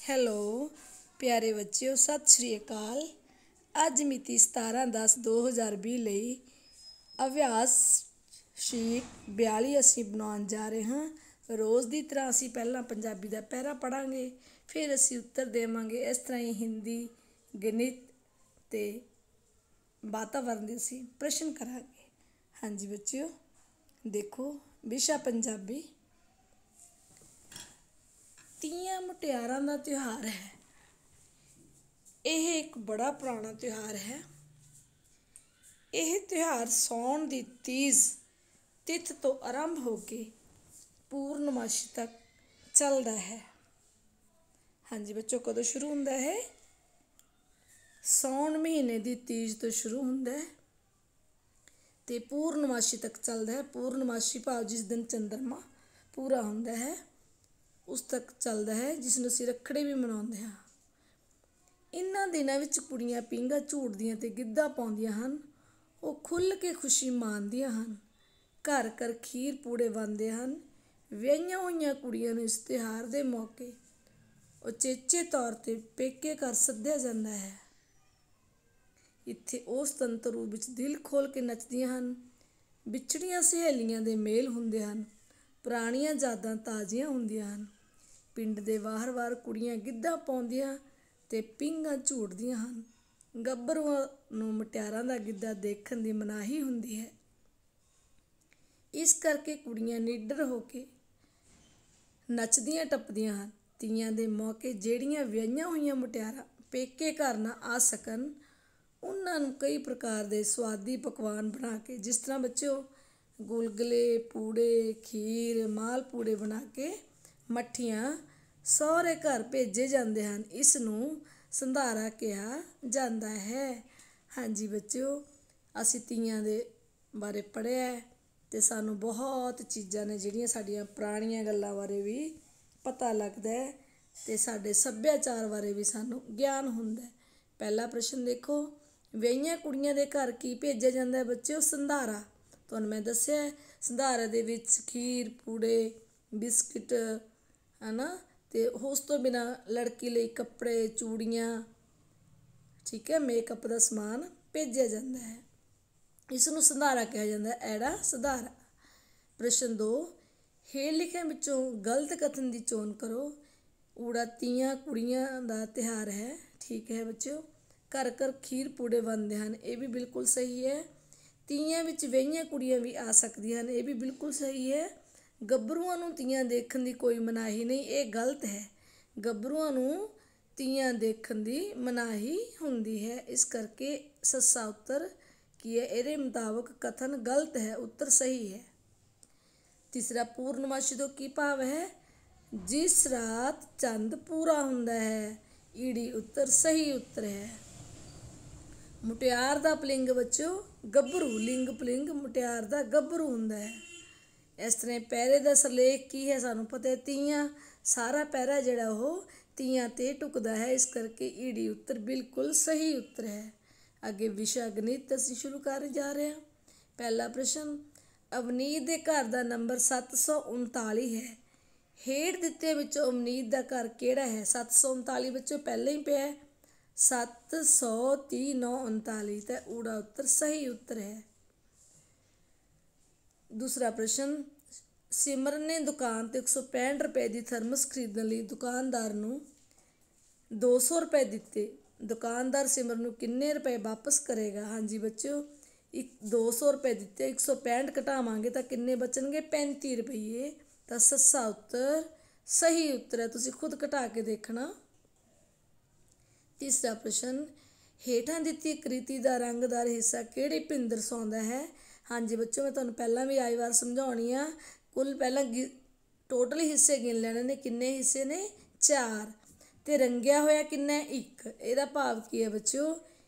Hello ਪਿਆਰੇ ਬੱਚਿਓ, ਸਤਿ ਸ਼੍ਰੀ ਅਕਾਲ। ਅੱਜ ਮਿਤੀ 17/10/2020 ਲਈ ਅਭਿਆਸ ਸ਼ੀਟ 42 ਅਸੀਂ ਬਣਾਉਣ ਜਾ ਰਹੇ ਹਾਂ। ਰੋਜ਼ ਦੀ ਤਰ੍ਹਾਂ ਅਸੀਂ ਪਹਿਲਾਂ ਪੰਜਾਬੀ ਦਾ ਪਹਿਰਾ ਪੜ੍ਹਾਂਗੇ, ਫਿਰ ਅਸੀਂ ਉੱਤਰ ਦੇਵਾਂਗੇ। ਇਸ ਤਰ੍ਹਾਂ ਹੀ ਹਿੰਦੀ, ਗਣਿਤ ਅਤੇ ਵਾਤਾਵਰਨ ਦੇ ਅਸੀਂ ਪ੍ਰਸ਼ਨ ਕਰਾਂਗੇ। ਹਾਂਜੀ ਬੱਚਿਓ, ਦੇਖੋ ਵਿਸ਼ਾ ਪੰਜਾਬੀ। ਤੀਆਂ ਮੁਟਿਆਰਾਂ ਦਾ ਤਿਉਹਾਰ ਹੈ। ਇਹ ਇੱਕ ਬੜਾ ਪੁਰਾਣਾ ਤਿਉਹਾਰ ਹੈ। ਇਹ ਤਿਉਹਾਰ ਸਾਉਣ ਦੀ ਤੀਜ ਤਿਥ ਤੋਂ ਆਰੰਭ ਹੋ ਕੇ ਪੂਰਨਮਾਸ਼ੀ ਤੱਕ ਚੱਲਦਾ ਹੈ। ਹਾਂਜੀ ਬੱਚੋ, ਕਦੋਂ ਸ਼ੁਰੂ ਹੁੰਦਾ ਹੈ? ਸਾਉਣ ਮਹੀਨੇ ਦੀ ਤੀਜ ਤੋਂ ਸ਼ੁਰੂ ਹੁੰਦਾ ਹੈ ਅਤੇ ਪੂਰਨਮਾਸ਼ੀ ਤੱਕ ਚੱਲਦਾ ਹੈ। ਪੂਰਨਮਾਸ਼ੀ ਭਾਵ ਜਿਸ ਦਿਨ ਚੰਦਰਮਾ ਪੂਰਾ ਹੁੰਦਾ ਹੈ ਉਸ ਤੱਕ ਚੱਲਦਾ ਹੈ, ਜਿਸ ਨੂੰ ਅਸੀਂ ਰੱਖੜੀ ਵੀ ਮਨਾਉਂਦੇ ਹਾਂ। ਇਹਨਾਂ ਦਿਨਾਂ ਵਿੱਚ ਕੁੜੀਆਂ ਪੀਂਘਾਂ ਝੂਟਦੀਆਂ ਅਤੇ ਗਿੱਧਾ ਪਾਉਂਦੀਆਂ ਹਨ। ਉਹ ਖੁੱਲ੍ਹ ਕੇ ਖੁਸ਼ੀ ਮਾਣਦੀਆਂ ਹਨ। ਘਰ ਘਰ ਖੀਰ ਪੂੜੇ ਬਣਦੇ ਹਨ। ਵਿਆਹੀਆਂ ਹੋਈਆਂ ਕੁੜੀਆਂ ਨੂੰ ਇਸ ਤਿਉਹਾਰ ਦੇ ਮੌਕੇ ਉਚੇਚੇ ਤੌਰ 'ਤੇ ਪੇਕੇ ਘਰ ਸੱਦਿਆ ਜਾਂਦਾ ਹੈ। ਇੱਥੇ ਉਹ ਸੁਤੰਤਰ ਰੂਪ ਵਿੱਚ ਦਿਲ ਖੋਲ੍ਹ ਕੇ ਨੱਚਦੀਆਂ ਹਨ। ਵਿਛੜੀਆਂ ਸਹੇਲੀਆਂ ਦੇ ਮੇਲ ਹੁੰਦੇ ਹਨ। ਪੁਰਾਣੀਆਂ ਯਾਦਾਂ ਤਾਜ਼ੀਆਂ ਹੁੰਦੀਆਂ ਹਨ। ਪਿੰਡ ਦੇ ਵਾਰ-ਵਾਰ ਕੁੜੀਆਂ ਗਿੱਧਾ ਪਾਉਂਦੀਆਂ ਅਤੇ ਪੀਂਘਾਂ ਝੂਟਦੀਆਂ ਹਨ। ਗੱਭਰੂਆਂ ਨੂੰ ਮੁਟਿਆਰਾਂ ਦਾ ਗਿੱਧਾ ਦੇਖਣ ਦੀ ਮਨਾਹੀ ਹੁੰਦੀ ਹੈ। ਇਸ ਕਰਕੇ ਕੁੜੀਆਂ ਨਿਡਰ ਹੋ ਕੇ ਨੱਚਦੀਆਂ ਟੱਪਦੀਆਂ ਹਨ। ਤੀਆਂ ਦੇ ਮੌਕੇ ਜਿਹੜੀਆਂ ਵਿਆਹੀਆਂ ਹੋਈਆਂ ਮੁਟਿਆਰਾਂ ਪੇਕੇ ਘਰ ਨਾ ਆ ਸਕਣ, ਉਹਨਾਂ ਨੂੰ ਕਈ ਪ੍ਰਕਾਰ ਦੇ ਸੁਆਦੀ ਪਕਵਾਨ ਬਣਾ ਕੇ, ਜਿਸ ਤਰ੍ਹਾਂ ਬੱਚਿਓ ਗੁਲਗੁਲੇ, ਪੂੜੇ, ਖੀਰ, ਮਾਲ ਪੂੜੇ ਬਣਾ ਕੇ ਮੱਠੀਆਂ ਸਹੁਰੇ ਘਰ ਭੇਜੇ ਜਾਂਦੇ ਹਨ। ਇਸ ਨੂੰ ਸੰਧਾਰਾ ਕਿਹਾ ਜਾਂਦਾ ਹੈ। ਹਾਂਜੀ ਬੱਚਿਓ, ਅਸੀਂ ਤੀਆਂ ਦੇ ਬਾਰੇ ਪੜ੍ਹਿਆ ਅਤੇ ਸਾਨੂੰ ਬਹੁਤ ਚੀਜ਼ਾਂ ਨੇ ਜਿਹੜੀਆਂ ਸਾਡੀਆਂ ਪੁਰਾਣੀਆਂ ਗੱਲਾਂ ਬਾਰੇ ਵੀ ਪਤਾ ਲੱਗਦਾ ਹੈ ਅਤੇ ਸਾਡੇ ਸੱਭਿਆਚਾਰ ਬਾਰੇ ਵੀ ਸਾਨੂੰ ਗਿਆਨ ਹੁੰਦਾ। ਪਹਿਲਾ ਪ੍ਰਸ਼ਨ ਦੇਖੋ, ਵਿਆਹੀਆਂ ਕੁੜੀਆਂ ਦੇ ਘਰ ਕੀ ਭੇਜਿਆ ਜਾਂਦਾ ਹੈ ਬੱਚਿਓ? ਸੰਧਾਰਾ। ਤੁਹਾਨੂੰ ਮੈਂ ਦੱਸਿਆ ਸੰਧਾਰੇ ਦੇ ਵਿੱਚ ਖੀਰ, ਪੂੜੇ, ਬਿਸਕਿਟ ਹੈ ਨਾ, ਅਤੇ ਉਸ ਤੋਂ ਬਿਨਾਂ ਲੜਕੀ ਲਈ ਕੱਪੜੇ, ਚੂੜੀਆਂ, ਠੀਕ ਹੈ, ਮੇਕਅਪ ਦਾ ਸਮਾਨ ਭੇਜਿਆ ਜਾਂਦਾ ਹੈ। ਇਸ ਨੂੰ ਸੰਧਾਰਾ ਕਿਹਾ ਜਾਂਦਾ ਹੈ। ਐੜਾ ਸੰਧਾਰਾ। ਪ੍ਰਸ਼ਨ 2, ਹੇਠ ਲਿਖਿਆਂ ਵਿੱਚੋਂ ਗਲਤ ਕਥਨ ਦੀ ਚੋਣ ਕਰੋ। ਊੜਾ ਤੀਆਂ ਕੁੜੀਆਂ ਦਾ ਤਿਉਹਾਰ ਹੈ, ਠੀਕ ਹੈ ਬੱਚਿਓ। ਘਰ ਘਰ ਖੀਰ ਪੂੜੇ ਬਣਦੇ ਹਨ, ਇਹ ਵੀ ਬਿਲਕੁਲ ਸਹੀ ਹੈ। ਤੀਆਂ ਵਿੱਚ ਵਿਆਹੀਆਂ ਕੁੜੀਆਂ ਵੀ ਆ ਸਕਦੀਆਂ ਹਨ, ਇਹ ਵੀ ਬਿਲਕੁਲ ਸਹੀ ਹੈ। ਗੱਭਰੂਆਂ ਨੂੰ ਤੀਆਂ ਦੇਖਣ ਦੀ ਕੋਈ ਮਨਾਹੀ ਨਹੀਂ, ਇਹ ਗਲਤ ਹੈ। ਗੱਭਰੂਆਂ ਨੂੰ ਤੀਆਂ ਦੇਖਣ ਦੀ ਮਨਾਹੀ ਹੁੰਦੀ ਹੈ। ਇਸ ਕਰਕੇ ਸੱਸਾ ਉੱਤਰ ਕੀ ਹੈ? ਇਹਦੇ ਮੁਤਾਬਕ ਕਥਨ ਗਲਤ ਹੈ, ਉੱਤਰ ਸਹੀ ਹੈ। ਤੀਸਰਾ, ਪੂਰਨਮਾਸ਼ੀ ਤੋਂ ਕੀ ਭਾਵ ਹੈ? ਜਿਸ ਰਾਤ ਚੰਦ ਪੂਰਾ ਹੁੰਦਾ ਹੈ। ਈੜੀ ਉੱਤਰ ਸਹੀ ਉੱਤਰ ਹੈ। ਮੁਟਿਆਰ ਦਾ ਪਲਿੰਗ ਬੱਚਿਓ ਗੱਭਰੂ, ਲਿੰਗ ਪਲਿੰਗ ਮੁਟਿਆਰ ਦਾ ਗੱਭਰੂ ਹੁੰਦਾ ਹੈ। ਇਸ ਤਰ੍ਹਾਂ ਪਹਿਰੇ ਦਾ ਸਿਰਲੇਖ ਕੀ ਹੈ? ਸਾਨੂੰ ਪਤਾ ਹੈ ਤੀਆਂ। ਸਾਰਾ ਪਹਿਰਾ ਜਿਹੜਾ ਉਹ ਤੀਆਂ 'ਤੇ ਢੁਕਦਾ ਹੈ, ਇਸ ਕਰਕੇ ਈੜੀ ਉੱਤਰ ਬਿਲਕੁਲ ਸਹੀ ਉੱਤਰ ਹੈ। ਅੱਗੇ ਵਿਸ਼ਾ ਗਣਿਤ ਅਸੀਂ ਸ਼ੁਰੂ ਕਰਨ ਜਾ ਰਹੇ ਹਾਂ। ਪਹਿਲਾ ਪ੍ਰਸ਼ਨ, ਅਵਨੀਤ ਦੇ ਘਰ ਦਾ ਨੰਬਰ 739 ਹੈ। ਹੇਠ ਦਿੱਤੇ ਵਿੱਚੋਂ ਅਵਨੀਤ ਦਾ ਘਰ ਕਿਹੜਾ ਹੈ? 739 ਵਿੱਚੋਂ ਪਹਿਲਾਂ ਹੀ ਪਿਆ 730 9 39, ਤਾਂ ਊੜਾ ਉੱਤਰ ਸਹੀ ਉੱਤਰ ਹੈ। ਦੂਸਰਾ ਪ੍ਰਸ਼ਨ, ਸਿਮਰਨ ਨੇ ਦੁਕਾਨ 'ਤੇ 165 ਰੁਪਏ ਦੀ ਥਰਮਸ ਖਰੀਦਣ ਲਈ ਦੁਕਾਨਦਾਰ ਨੂੰ 200 ਰੁਪਏ ਦਿੱਤੇ। ਦੁਕਾਨਦਾਰ ਸਿਮਰਨ ਨੂੰ ਕਿੰਨੇ ਰੁਪਏ ਵਾਪਸ ਕਰੇਗਾ? ਹਾਂਜੀ ਬੱਚਿਓ, 200 ਰੁਪਏ ਦਿੱਤੇ, 165 ਘਟਾਵਾਂਗੇ ਤਾਂ ਕਿੰਨੇ ਬਚਣਗੇ? 35 ਰੁਪਈਏ। ਤਾਂ ਸੱਸਾ ਉੱਤਰ ਸਹੀ ਉੱਤਰ ਹੈ, ਤੁਸੀਂ ਖੁਦ ਘਟਾ ਕੇ ਦੇਖਣਾ। ਤੀਸਰਾ ਪ੍ਰਸ਼ਨ, ਹੇਠਾਂ ਦਿੱਤੀ ਕ੍ਰਿਤੀ ਦਾ ਰੰਗਦਾਰ ਹਿੱਸਾ ਕਿਹੜੀ ਭਿੰਨ ਦਰਸਾਉਂਦਾ ਹੈ? ਹਾਂਜੀ ਬੱਚਿਓ, ਮੈਂ ਤੁਹਾਨੂੰ ਪਹਿਲਾਂ ਵੀ ਆਈ ਵਾਰ ਸਮਝਾਉਣੀ ਆ। ਕੁੱਲ ਪਹਿਲਾਂ ਟੋਟਲ ਹਿੱਸੇ ਗਿਣ ਲੈਣੇ ਨੇ। ਕਿੰਨੇ ਹਿੱਸੇ ਨੇ? 4। ਅਤੇ ਰੰਗਿਆ ਹੋਇਆ ਕਿੰਨਾ? 1। ਇਹਦਾ ਭਾਵ ਕੀ ਹੈ ਬੱਚਿਓ?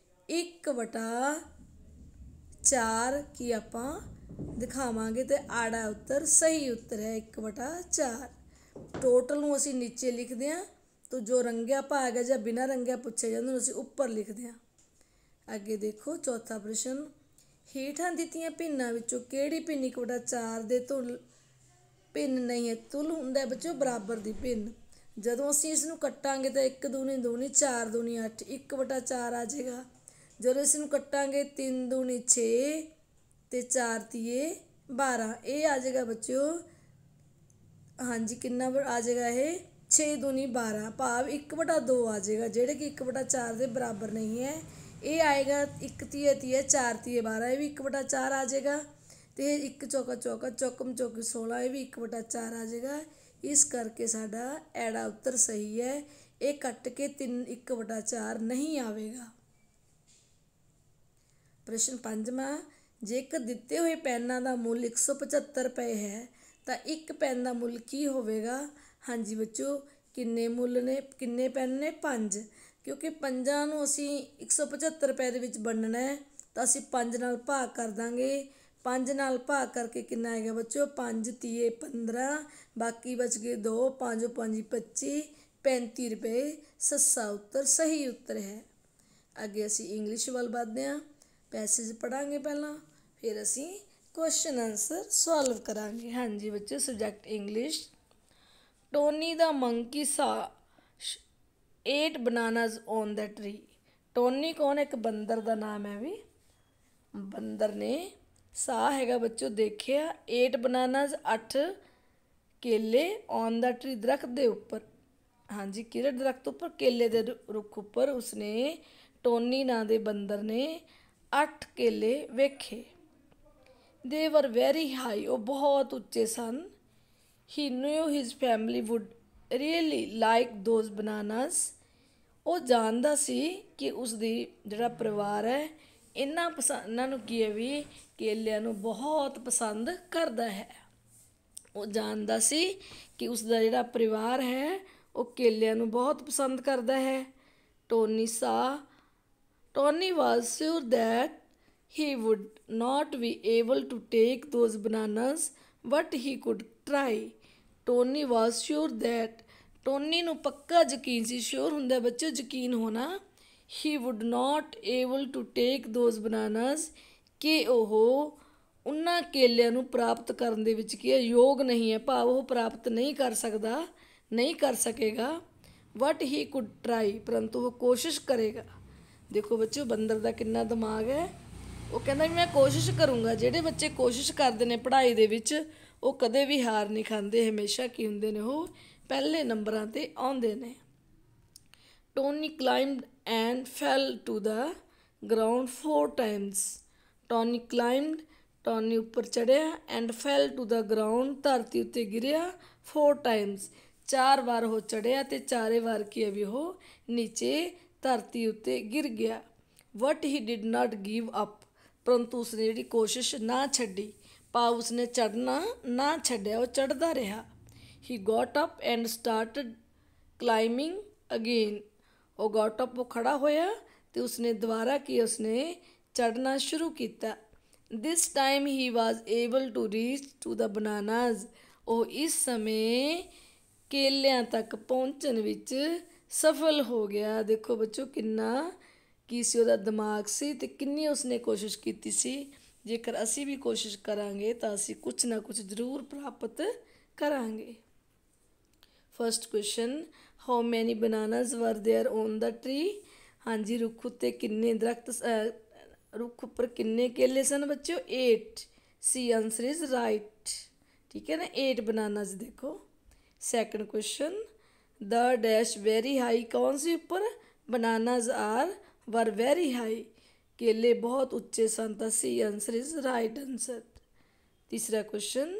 1/4 ਕੀ ਆਪਾਂ ਦਿਖਾਵਾਂਗੇ ਅਤੇ ਆੜਾ ਉੱਤਰ ਸਹੀ ਉੱਤਰ ਹੈ, 1/4। ਟੋਟਲ ਨੂੰ ਅਸੀਂ ਨੀਚੇ ਲਿਖਦੇ ਹਾਂ, ਤਾਂ ਜੋ ਰੰਗਿਆ ਭਾਗ ਹੈ ਜਾਂ ਬਿਨਾਂ ਰੰਗਿਆ ਪੁੱਛਿਆ ਜਾਂਦਾ ਉਹਨੂੰ ਅਸੀਂ ਉੱਪਰ ਲਿਖਦੇ ਹਾਂ। ਅੱਗੇ ਦੇਖੋ ਚੌਥਾ ਪ੍ਰਸ਼ਨ, ਹੇਠਾਂ ਦਿੱਤੀਆਂ ਭਿੰਨਾਂ ਵਿੱਚੋਂ ਕਿਹੜੀ ਭਿੰਨ 1/4 ਦੇ ਤੁਲ ਭਿੰਨ ਨਹੀਂ ਹੈ? ਤੁਲ ਹੁੰਦਾ ਬੱਚਿਓ ਬਰਾਬਰ ਦੀ ਭਿੰਨ। ਜਦੋਂ ਅਸੀਂ ਇਸ ਨੂੰ ਕੱਟਾਂਗੇ ਤਾਂ 1 दूनी 2 4 दूनी 8 1/4 ਆ ਜਾਏਗਾ। ਜਦੋਂ ਇਸ ਨੂੰ ਕੱਟਾਂਗੇ 3 दूनी 6 ਤੇ 4 ਤੀਏ 12 ਇਹ ਆ ਜਾਏਗਾ ਬੱਚਿਓ। ਹਾਂਜੀ ਕਿੰਨਾ ਆ ਜਾਏਗਾ ਇਹ 6 दूनी 12 ਭਾਵ 1/2 ਆ ਜਾਏਗਾ, ਜਿਹੜੇ ਕਿ 1/4 ਦੇ ਬਰਾਬਰ ਨਹੀਂ ਹੈ। ਇਹ ਆਏਗਾ 1 ਤੀਏ 4 ਤੀਏ 12 ਇਹ ਵੀ 1/4 ਆ ਜਾਏਗਾ। ਅਤੇ 1 ਚੌਕਾ ਚੌਕਾ ਚੌਕਮ ਚੌਕੀ 16 ਇਹ ਵੀ 1/4 ਆ ਜਾਏਗਾ। ਇਸ ਕਰਕੇ ਸਾਡਾ ਐੜਾ ਉੱਤਰ ਸਹੀ ਹੈ। ਇਹ ਕੱਟ ਕੇ 1/4 ਨਹੀਂ ਆਵੇਗਾ। ਪ੍ਰਸ਼ਨ 5ਵਾਂ, ਜੇਕਰ ਦਿੱਤੇ ਹੋਏ ਪੈਨਾਂ ਦਾ ਮੁੱਲ 175 ਰੁਪਏ ਹੈ ਤਾਂ ਇੱਕ ਪੈਨ ਦਾ ਮੁੱਲ ਕੀ ਹੋਵੇਗਾ। ਹਾਂਜੀ ਬੱਚੋ ਕਿੰਨੇ ਮੁੱਲ ਨੇ, ਕਿੰਨੇ ਪੈਨ ਨੇ 5, ਕਿਉਂਕਿ 5 ਨੂੰ ਅਸੀਂ 175 ਰੁਪਏ ਦੇ ਵਿੱਚ ਵੰਡਣਾ ਹੈ ਤਾਂ ਅਸੀਂ 5 ਨਾਲ ਭਾਗ ਕਰ ਦਾਂਗੇ। 5 ਨਾਲ ਭਾਗ ਕਰਕੇ ਕਿੰਨਾ ਆਏਗਾ ਬੱਚੋ 5 ਤੀਏ 15 ਬਾਕੀ ਬਚ ਗਏ 2 5 5 25 35 ਰੁਪਏ ਸੱਸਾ ਉੱਤਰ ਸਹੀ ਉੱਤਰ ਹੈ। ਅੱਗੇ ਅਸੀਂ ਇੰਗਲਿਸ਼ ਵੱਲ ਵੱਧਦੇ ਹਾਂ। ਪੈਸੇਜ ਪੜ੍ਹਾਂਗੇ ਪਹਿਲਾਂ, ਫਿਰ ਅਸੀਂ ਕੁਐਸਚਨ ਆਨਸਰ ਸੋਲਵ ਕਰਾਂਗੇ। ਹਾਂਜੀ ਬੱਚੋ ਸਬਜੈਕਟ ਇੰਗਲਿਸ਼। ਟੋਨੀ ਦਾ ਮੰਕੀ ਸਾ 8 bananas on the tree. Tony ਕੌਣ, ਇੱਕ ਬੰਦਰ ਦਾ ਨਾਮ ਹੈ ਵੀ। ਬੰਦਰ ਨੇ ਸਾਹ ਹੈਗਾ ਬੱਚੋ ਦੇਖਿਆ 8 ਬਨਾਨਾਜ਼ 8 ਕੇਲੇ ਔਨ ਦਾ ਟਰੀ ਦਰਖਤ ਦੇ ਉੱਪਰ। ਹਾਂਜੀ ਕਿਹੜੇ ਦਰਖਤ ਉੱਪਰ, ਕੇਲੇ ਦੇ ਰੁੱਖ ਉੱਪਰ ਉਸਨੇ ਟੋਨੀ ਨਾਂ ਦੇ ਬੰਦਰ ਨੇ 8 ਕੇਲੇ ਵੇਖੇ। ਦੇ ਵਰ ਵੈਰੀ ਹਾਈ ਉਹ ਬਹੁਤ ਉੱਚੇ ਸਨ। He knew his family would really like those bananas. ਉਹ ਜਾਣਦਾ ਸੀ ਕਿ ਉਸਦੀ ਜਿਹੜਾ ਪਰਿਵਾਰ ਹੈ ਇਹਨਾਂ ਨੂੰ ਕੀ ਹੈ ਵੀ ਕੇਲਿਆਂ ਨੂੰ ਬਹੁਤ ਪਸੰਦ ਕਰਦਾ ਹੈ। ਉਹ ਜਾਣਦਾ ਸੀ ਕਿ ਉਸਦਾ ਜਿਹੜਾ ਪਰਿਵਾਰ ਹੈ ਉਹ ਕੇਲਿਆਂ ਨੂੰ ਬਹੁਤ ਪਸੰਦ ਕਰਦਾ ਹੈ। Tony was sure that he would not be able to take those bananas but he could try। Tony was sure that Tony ਨੂੰ ਪੱਕਾ ਯਕੀਨ ਸੀ, ਸ਼ੋਰ ਹੁੰਦਾ ਬੱਚੋ ਯਕੀਨ ਹੋਣਾ। he would not able to take those bananas ਕਿ ਉਹ ਉਹਨਾਂ ਕੇਲਿਆਂ ਨੂੰ ਪ੍ਰਾਪਤ ਕਰਨ ਦੇ ਵਿੱਚ ਕੀ ਹੈ ਯੋਗ ਨਹੀਂ ਹੈ, ਭਾਵ ਉਹ ਪ੍ਰਾਪਤ ਨਹੀਂ ਕਰ ਸਕਦਾ, ਨਹੀਂ ਕਰ ਸਕੇਗਾ। but he could try ਪਰੰਤੂ ਉਹ ਕੋਸ਼ਿਸ਼ ਕਰੇਗਾ। ਦੇਖੋ ਬੱਚੋ ਬੰਦਰ ਦਾ ਕਿੰਨਾ ਦਿਮਾਗ ਹੈ। ਉਹ ਕਹਿੰਦਾ ਵੀ ਮੈਂ ਕੋਸ਼ਿਸ਼ ਕਰੂੰਗਾ। ਜਿਹੜੇ ਬੱਚੇ ਕੋਸ਼ਿਸ਼ ਕਰਦੇ ਨੇ ਪੜ੍ਹਾਈ ਦੇ ਵਿੱਚ ਉਹ ਕਦੇ ਵੀ ਹਾਰ ਨਹੀਂ ਖਾਂਦੇ, ਹਮੇਸ਼ਾ ਕੀ ਹੁੰਦੇ ਨੇ ਉਹ ਪਹਿਲੇ ਨੰਬਰਾਂ 'ਤੇ ਆਉਂਦੇ ਨੇ। Tony climbed and fell to the ground 4 times। Tony climbed Tony ਉੱਪਰ ਚੜ੍ਹਿਆ and fell to the ground ਧਰਤੀ ਉੱਤੇ ਗਿਰਿਆ 4 times 4 ਵਾਰ ਉਹ ਚੜ੍ਹਿਆ ਅਤੇ 4 ਵਾਰ ਕੀ ਹੈ ਵੀ ਉਹ ਨੀਚੇ ਧਰਤੀ ਉੱਤੇ ਗਿਰ ਗਿਆ। ਵਟ ਹੀ ਡਿਡ ਨਾਟ ਗਿਵ ਅਪ ਪਰੰਤੂ ਉਸਨੇ ਜਿਹੜੀ ਕੋਸ਼ਿਸ਼ ਨਾ ਛੱਡੀ, ਭਾਵ ਉਸਨੇ ਚੜ੍ਹਨਾ ਨਾ ਛੱਡਿਆ, ਉਹ ਚੜ੍ਹਦਾ ਰਿਹਾ। He got up and started climbing again. ਉਹ ਗੋਟ ਅਪ ਉਹ ਖੜ੍ਹਾ ਹੋਇਆ ਅਤੇ ਉਸਨੇ ਦੁਬਾਰਾ ਕੀ ਉਸਨੇ ਚੜ੍ਹਨਾ ਸ਼ੁਰੂ ਕੀਤਾ। This time he was able to reach to the bananas. ਉਹ ਇਸ ਸਮੇਂ ਕੇਲਿਆਂ ਤੱਕ ਪਹੁੰਚਣ ਵਿੱਚ ਸਫਲ ਹੋ ਗਿਆ। ਦੇਖੋ ਬੱਚੋ ਕਿੰਨਾ ਕੀ ਸੀ ਉਹਦਾ ਦਿਮਾਗ ਸੀ ਅਤੇ ਕਿੰਨੀ ਉਸਨੇ ਕੋਸ਼ਿਸ਼ ਕੀਤੀ ਸੀ। ਜੇਕਰ ਅਸੀਂ ਵੀ ਕੋਸ਼ਿਸ਼ ਕਰਾਂਗੇ ਤਾਂ ਅਸੀਂ ਕੁਛ ਨਾ ਕੁਛ ਜ਼ਰੂਰ ਪ੍ਰਾਪਤ ਕਰਾਂਗੇ। First question, how many bananas ਵਰ ਦੇਅਰ ਔਨ ਦਾ ਟਰੀ। ਹਾਂਜੀ ਰੁੱਖ ਉੱਤੇ ਕਿੰਨੇ ਰੁੱਖ ਉੱਪਰ ਕਿੰਨੇ ਕੇਲੇ ਸਨ ਬੱਚਿਓ 8। C answer is right. ਠੀਕ ਹੈ ਨਾ 8 ਬਨਾਨਾਜ਼। ਦੇਖੋ second question, the dash very high ਕੌਣ ਸੀ ਉੱਪਰ, bananas are were very high ਕੇਲੇ ਬਹੁਤ ਉੱਚੇ ਸਨ ਤਾਂ C answer is right answer. ਤੀਸਰਾ question,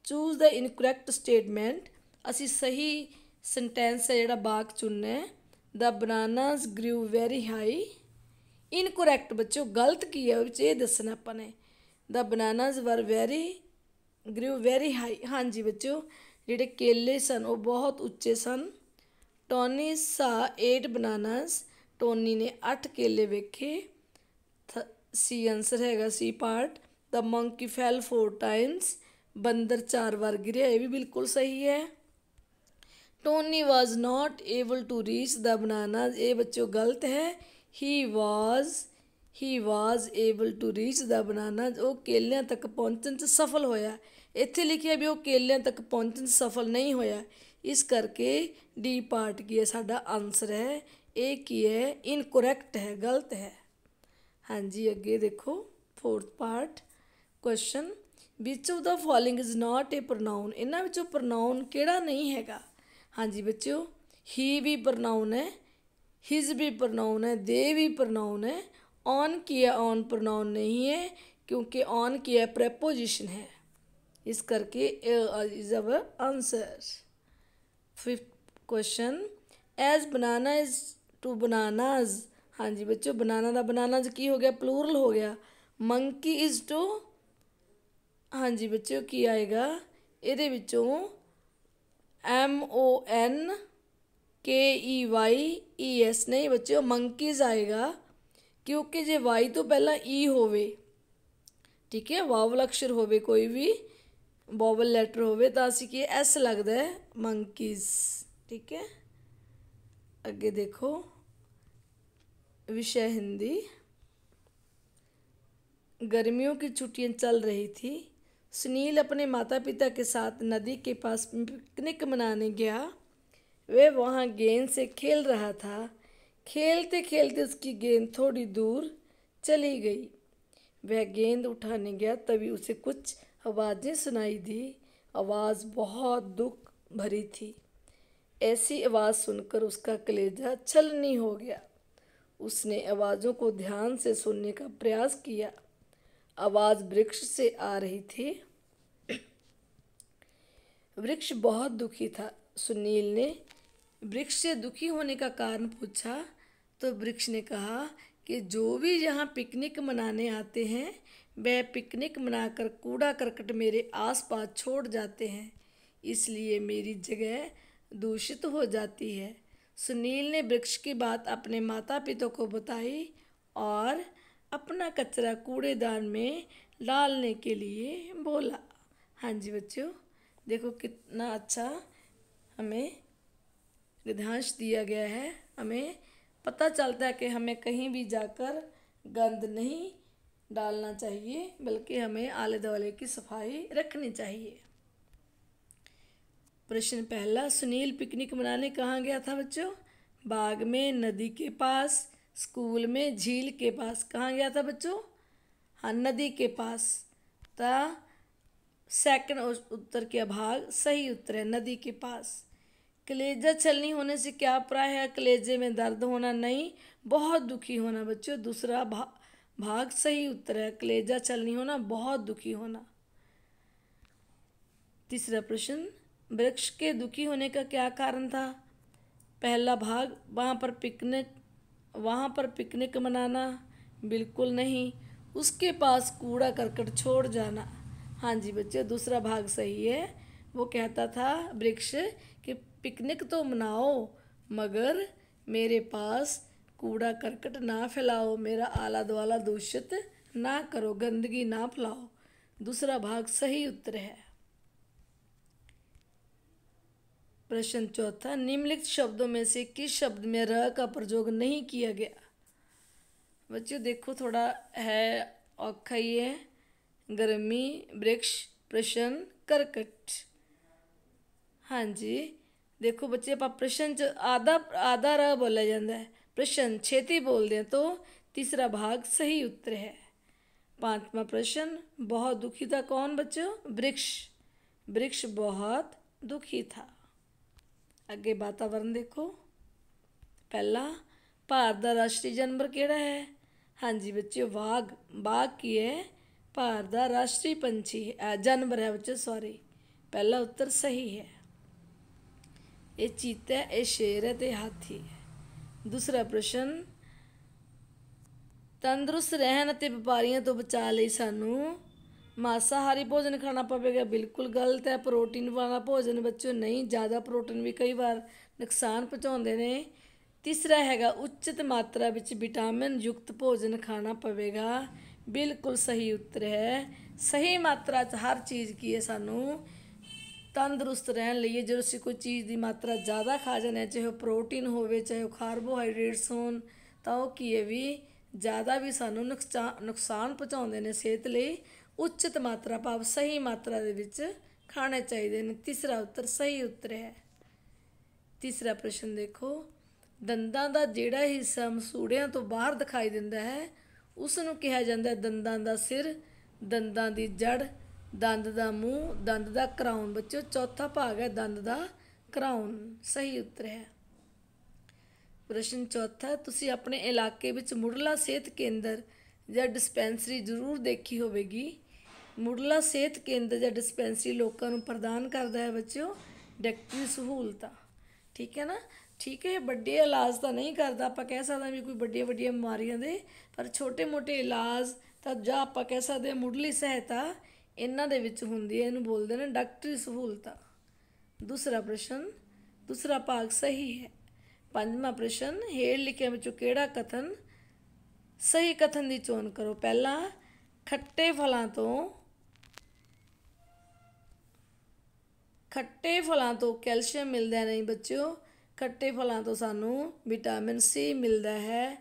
choose the incorrect statement. ਅਸੀਂ ਸਹੀ ਸੈਂਟੈਂਸ ਹੈ ਜਿਹੜਾ ਵਾਕ ਚੁਣਨਾ ਹੈ। The bananas grew very high. Incorrect ਬੱਚੋ ਗਲਤ ਕੀ ਹੈ ਉਹ ਵਿੱਚ ਇਹ ਦੱਸਣਾ ਆਪਾਂ ਨੇ। ਦ ਬਨਾਨਾਜ਼ ਵਰ ਗ੍ਰਿਊ ਵੈਰੀ ਹਾਈ। ਹਾਂਜੀ ਬੱਚੋ ਜਿਹੜੇ ਕੇਲੇ ਸਨ ਉਹ ਬਹੁਤ ਉੱਚੇ ਸਨ। ਟੋਨੀ ਸਾ 8 ਬਨਾਨਾਜ਼। ਟੋਨੀ ਨੇ 8 ਕੇਲੇ ਵੇਖੇ। ਸੀ ਆਨਸਰ ਹੈਗਾ C part. The monkey fell 4 times। ਬੰਦਰ 4 ਵਾਰ ਗਿਰਿਆ, ਇਹ ਵੀ ਬਿਲਕੁਲ ਸਹੀ ਹੈ। Tony was not able to reach the bananas. ਇਹ ਬੱਚੋ ਗਲਤ ਹੈ। He was able to reach the bananas. ਉਹ ਕੇਲਿਆਂ ਤੱਕ ਪਹੁੰਚਣ 'ਚ ਸਫਲ ਹੋਇਆ। ਇੱਥੇ ਲਿਖਿਆ ਵੀ ਉਹ ਕੇਲਿਆਂ ਤੱਕ ਪਹੁੰਚਣ 'ਚ ਸਫਲ ਨਹੀਂ ਹੋਇਆ। इस करके डी पार्ट की है साडा आंसर है। ए की है इनकोरैक्ट है, गलत है। हाँ जी, अगे देखो fourth part question, which of the following is not a pronoun. इन्हां विचों प्रनाउन किहड़ा नहीं हैगा। हाँ जी बच्चों, ही भी प्रनाउन है, हिज भी प्रनाउन है, दे भी प्रनाउन है। ऑन की है, ऑन प्रनाउन नहीं है क्योंकि ऑन की है प्रेपोजिशन है, इस करके is our answer. Fifth question, as banana is to bananas. हाँ जी बच्चों, बनाना का बनानाज की हो गया, प्लूरल हो गया। मंकी इज टू, हाँ जी बच्चों की आएगा ਇਹਦੇ ਵਿੱਚੋਂ MONKEYES नहीं बच्चों, मंकीज आएगा क्योंकि जे वाई तो पहला ई होवे, ठीक है, वावल अक्षर होवे कोई भी वॉवल लैटर होवे तो असी की एस लगता है मंकीज, ठीक है। अगे देखो विषय हिंदी। गर्मियों की छुट्टियां चल रही थी। सुनील अपने माता पिता के साथ नदी के पास पिकनिक मनाने गया। वह वहाँ गेंद से खेल रहा था। खेलते खेलते उसकी गेंद थोड़ी दूर चली गई। वह गेंद उठाने गया, तभी उसे कुछ आवाज़ें सुनाई दी। आवाज़ बहुत दुख भरी थी। ऐसी आवाज़ सुनकर उसका कलेजा छलनी हो गया। उसने आवाज़ों को ध्यान से सुनने का प्रयास किया। आवाज़ वृक्ष से आ रही थी। वृक्ष बहुत दुखी था। सुनील ने वृक्ष से दुखी होने का कारण पूछा तो वृक्ष ने कहा कि जो भी यहाँ पिकनिक मनाने आते हैं वह पिकनिक मनाकर कूड़ा करकट मेरे आसपास छोड़ जाते हैं, इसलिए मेरी जगह दूषित हो जाती है। सुनील ने वृक्ष की बात अपने माता पिता को बताई और अपना कचरा कूड़ेदान में डालने के लिए बोला। हाँ जी बच्चों, देखो कितना अच्छा हमें गद्यांश दिया गया है। हमें पता चलता है कि हमें कहीं भी जाकर गंद नहीं डालना चाहिए, बल्कि हमें आले दुआले की सफाई रखनी चाहिए। प्रश्न पहला, सुनील पिकनिक मनाने कहाँ गया था बच्चों? बाग में, नदी के पास, स्कूल में, झील के पास। कहाँ गया था बच्चों? हाँ, नदी के पास। ता सेकंड उत्तर के भाग सही उत्तर है, नदी के पास। कलेजा छलनी होने से क्या प्राय है? कलेजे में दर्द होना नहीं, बहुत दुखी होना बच्चों। दूसरा भाग सही उत्तर है, कलेजा छलनी होना, बहुत दुखी होना। तीसरा प्रश्न, वृक्ष के दुखी होने का क्या कारण था? पहला भाग, वहाँ पर पिकनिक मनाना, बिल्कुल नहीं। उसके पास कूड़ा करकट छोड़ जाना। हाँ जी बच्चे, दूसरा भाग सही है। वो कहता था वृक्ष कि पिकनिक तो मनाओ मगर मेरे पास कूड़ा करकट ना फैलाओ, मेरा आला दुआला दूषित ना करो, गंदगी ना फैलाओ। दूसरा भाग सही उत्तर है। प्रश्न चौथा, निम्नलिखित शब्दों में से किस शब्द में र का प्रयोग नहीं किया गया? बच्चों देखो थोड़ा है औखा ही है। गर्मी, वृक्ष, प्रश्न, करकट। हाँ जी देखो बच्चे, आप प्रश्न च आधा र बोला जाता है, प्रश्न छेती बोलते हैं तो तीसरा भाग सही उत्तर है। पांचवा प्रश्न, बहुत दुखी था कौन बच्चों? वृक्ष। वृक्ष बहुत दुखी था। अगे वातावरण देखो। पहला, भारत का राष्ट्रीय जानवर केड़ा है? हाँ जी बच्चों, बाघ। बाघ की है भारत का राष्ट्रीय पंछी जानवर है बच्चों, सॉरी। पहला उत्तर सही है। ये चीता है, ये शेर है, ते हाथी है। दूसरा प्रश्न, तंदुरुस्त रहन ते व्यापारियों तो बचा लई सानू मांसाहारी भोजन खाना पवेगा, बिल्कुल गलत है। प्रोटीन वाला भोजन बच्चों नहीं, ज़्यादा प्रोटीन भी कई बार नुकसान पहुँचाते हैं। तीसरा हैगा उचित मात्रा विच विटामिन युक्त भोजन खाना पवेगा, बिल्कुल सही उत्तर है। सही मात्रा च हर चीज़ की है सानू तंदुरुस्त रहन लईए। जो असीं कोई चीज़ की मात्रा ज़्यादा खा जाने, चाहे वह प्रोटीन होवे चाहे वह कार्बोहाइड्रेट्स होन, तो वह की है भी ज़्यादा भी सानू नुकसान पहुँचाते हैं सेहत लई। उचित मात्रा भाव सही मात्रा दे विच खाने चाहिए ने। तीसरा उत्तर सही उत्तर है। तीसरा प्रश्न देखो, दंदां दा जिहड़ा हिस्सा मसूड़िਆਂ ਤੋਂ ਬਾਹਰ ਦਿਖਾਈ ਦਿੰਦਾ ਹੈ ਉਸ ਨੂੰ ਕਿਹਾ ਜਾਂਦਾ ਹੈ ਦੰਦਾਂ ਦਾ ਸਿਰ, ਦੰਦਾਂ ਦੀ ਜੜ, ਦੰਦ ਦਾ ਮੂੰਹ, ਦੰਦ ਦਾ ਕਰਾਉਨ। ਬੱਚਿਓ ਚੌਥਾ ਭਾਗ ਹੈ ਦੰਦ ਦਾ ਕਰਾਉਨ, ਸਹੀ ਉੱਤਰ ਹੈ। ਪ੍ਰਸ਼ਨ ਚੌਥਾ, ਤੁਸੀਂ ਆਪਣੇ ਇਲਾਕੇ ਵਿੱਚ ਮੁੱਢਲਾ ਸਿਹਤ ਕੇਂਦਰ ਜਾਂ ਡਿਸਪੈਂਸਰੀ ਜ਼ਰੂਰ ਦੇਖੀ ਹੋਵੇਗੀ। ਮੁੱਢਲਾ ਸਿਹਤ ਕੇਂਦਰ ਜਾਂ ਡਿਸਪੈਂਸਰੀ ਲੋਕਾਂ ਨੂੰ ਪ੍ਰਦਾਨ ਕਰਦਾ ਹੈ ਬੱਚਿਓ ਡਾਕਟਰੀ ਸਹੂਲਤਾਂ। ਠੀਕ ਹੈ ਨਾ, ਠੀਕ ਹੈ। ਵੱਡੇ ਇਲਾਜ ਤਾਂ ਨਹੀਂ ਕਰਦਾ, ਆਪਾਂ ਕਹਿ ਸਕਦੇ ਵੀ ਕੋਈ ਵੱਡੀਆਂ ਵੱਡੀਆਂ ਬਿਮਾਰੀਆਂ ਦੇ, ਪਰ ਛੋਟੇ ਮੋਟੇ ਇਲਾਜ ਤਾਂ ਜਾਂ ਆਪਾਂ ਕਹਿ ਸਕਦੇ ਹਾਂ ਮੁੱਢਲੀ ਸਹਾਇਤਾ ਇਹਨਾਂ ਦੇ ਵਿੱਚ ਹੁੰਦੀ ਹੈ, ਇਹਨੂੰ ਬੋਲਦੇ ਨੇ ਡਾਕਟਰੀ ਸਹੂਲਤਾਂ। ਦੂਸਰਾ ਪ੍ਰਸ਼ਨ, ਦੂਸਰਾ ਭਾਗ ਸਹੀ ਹੈ। ਪੰਜਵਾਂ ਪ੍ਰਸ਼ਨ, ਹੇਠ ਲਿਖਿਆਂ ਵਿੱਚੋਂ ਕਿਹੜਾ ਕਥਨ ਸਹੀ ਕਥਨ ਦੀ ਚੋਣ ਕਰੋ। ਪਹਿਲਾ, ਖੱਟੇ ਫਲਾਂ ਤੋਂ ਕੈਲਸ਼ੀਅਮ ਮਿਲਦਾ ਨਹੀਂ ਬੱਚਿਓ, ਖੱਟੇ ਫਲਾਂ ਤੋਂ ਸਾਨੂੰ ਵਿਟਾਮਿਨ ਸੀ ਮਿਲਦਾ ਹੈ।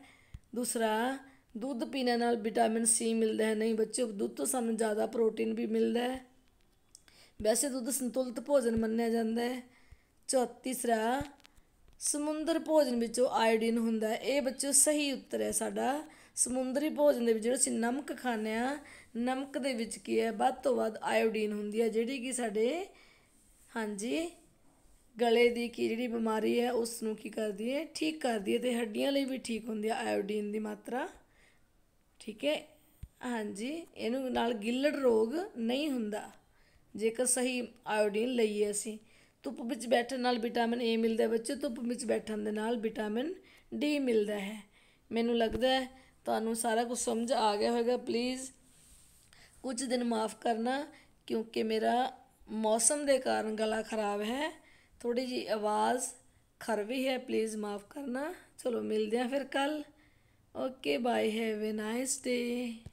ਦੂਸਰਾ, ਦੁੱਧ ਪੀਣ ਨਾਲ ਵਿਟਾਮਿਨ ਸੀ ਮਿਲਦਾ ਹੈ ਨਹੀਂ ਬੱਚਿਓ, ਦੁੱਧ ਤੋਂ ਸਾਨੂੰ ਜ਼ਿਆਦਾ ਪ੍ਰੋਟੀਨ ਵੀ ਮਿਲਦਾ ਹੈ। ਵੈਸੇ ਦੁੱਧ ਸੰਤੁਲਿਤ ਭੋਜਨ ਮੰਨਿਆ ਜਾਂਦਾ ਹੈ। ਤੀਸਰਾ, ਸਮੁੰਦਰ ਭੋਜਨ ਵਿੱਚੋਂ ਆਇਓਡੀਨ ਹੁੰਦਾ ਹੈ। ਇਹ ਬੱਚਿਓ ਸਹੀ ਉੱਤਰ ਹੈ ਸਾਡਾ। ਸਮੁੰਦਰੀ ਭੋਜਨ ਦੇ ਵਿੱਚ ਜਿਹੜਾ ਅਸੀਂ ਨਮਕ ਖਾਂਦੇ ਹਾਂ, ਨਮਕ ਦੇ ਵਿੱਚ ਕੀ ਹੈ, ਵੱਧ ਤੋਂ ਵੱਧ ਆਇਓਡੀਨ ਹੁੰਦੀ ਹੈ, ਜਿਹੜੀ ਕਿ ਸਾਡੇ ਹਾਂਜੀ ਗਲੇ ਦੀ ਕੀ ਜਿਹੜੀ ਬਿਮਾਰੀ ਹੈ ਉਸ ਨੂੰ ਕੀ ਕਰਦੀ ਹੈ, ਠੀਕ ਕਰਦੀ ਹੈ, ਅਤੇ ਹੱਡੀਆਂ ਲਈ ਵੀ ਠੀਕ ਹੁੰਦੀ ਹੈ ਆਇਓਡੀਨ ਦੀ ਮਾਤਰਾ। ਠੀਕ ਹੈ, ਹਾਂਜੀ, ਇਹਨੂੰ ਨਾਲ ਗਿੱਲੜ ਰੋਗ ਨਹੀਂ ਹੁੰਦਾ ਜੇਕਰ ਸਹੀ ਆਇਓਡੀਨ ਲਈਏ ਅਸੀਂ। ਧੁੱਪ ਵਿੱਚ ਬੈਠਣ ਨਾਲ ਵਿਟਾਮਿਨ ਏ ਮਿਲਦਾ ਬੱਚੇ, ਧੁੱਪ ਵਿੱਚ ਬੈਠਣ ਦੇ ਨਾਲ ਵਿਟਾਮਿਨ ਡੀ ਮਿਲਦਾ ਹੈ। ਮੈਨੂੰ ਲੱਗਦਾ ਹੈ ਤੁਹਾਨੂੰ ਸਾਰਾ ਕੁਝ ਸਮਝ ਆ ਗਿਆ ਹੋਵੇਗਾ। ਪਲੀਜ਼ ਕੁਝ ਦਿਨ ਮਾफ़ ਕਰਨਾ ਕਿਉਂਕਿ ਮੇਰਾ ਮੌਸਮ ਦੇ ਕਾਰਨ ਗਲਾ ਖਰਾਬ ਹੈ, ਥੋੜੀ ਜਿਹੀ ਆਵਾਜ਼ ਖਰਵੀ ਹੈ, ਪਲੀਜ਼ ਮਾफ़ ਕਰਨਾ। ਚਲੋ ਮਿਲਦੇ ਹਾਂ ਫਿਰ ਕੱਲ੍ਹ। Okay bye, have a nice day.